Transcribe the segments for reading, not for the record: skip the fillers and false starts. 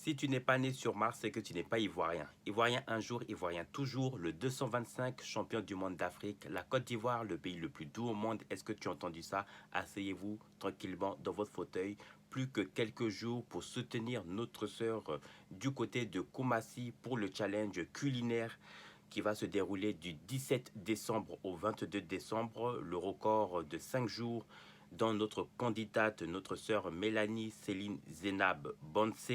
Si tu n'es pas né sur Mars, c'est que tu n'es pas ivoirien. Ivoirien un jour, ivoirien toujours. Le 225 champion du monde d'Afrique. La Côte d'Ivoire, le pays le plus doux au monde. Est-ce que tu as entendu ça? Asseyez-vous tranquillement dans votre fauteuil. Plus que quelques jours pour soutenir notre sœur du côté de Koumassi pour le challenge culinaire qui va se dérouler du 17 décembre au 22 décembre. Le record de 5 jours dont notre candidate, notre sœur Mélanie Céline Zénab Bonse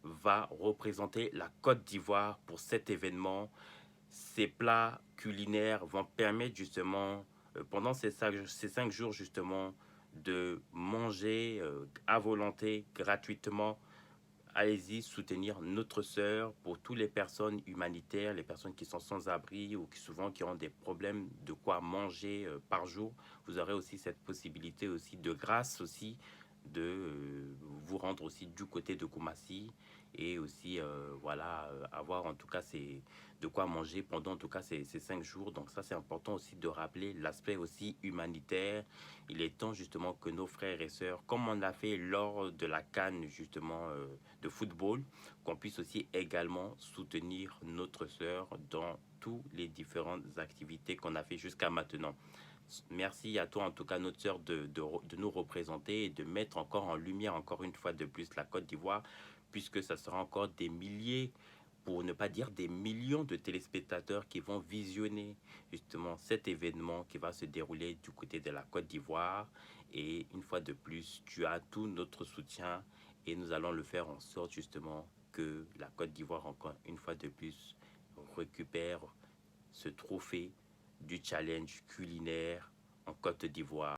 va représenter la Côte d'Ivoire pour cet événement. Ces plats culinaires vont permettre justement, pendant ces 5 jours justement, de manger à volonté, gratuitement. Allez-y soutenir notre sœur pour toutes les personnes humanitaires, les personnes qui sont sans abri ou qui souvent qui ont des problèmes de quoi manger par jour. Vous aurez aussi cette possibilité aussi de grâce aussi de vous rendre aussi du côté de Koumassi et aussi voilà avoir en tout cas de quoi manger pendant en tout cas ces 5 jours. Donc ça c'est important aussi de rappeler l'aspect aussi humanitaire. Il est temps justement que nos frères et sœurs, comme on l'a fait lors de la CAN justement de football, qu'on puisse aussi également soutenir notre sœur dans toutes les différentes activités qu'on a fait jusqu'à maintenant. Merci à toi, en tout cas, notre sœur, de nous représenter et de mettre encore en lumière, encore une fois de plus, la Côte d'Ivoire, puisque ça sera encore des milliers, pour ne pas dire des millions de téléspectateurs qui vont visionner justement cet événement qui va se dérouler du côté de la Côte d'Ivoire. Et une fois de plus, tu as tout notre soutien et nous allons le faire en sorte justement que la Côte d'Ivoire, encore une fois de plus, récupère ce trophée du challenge culinaire en Côte d'Ivoire.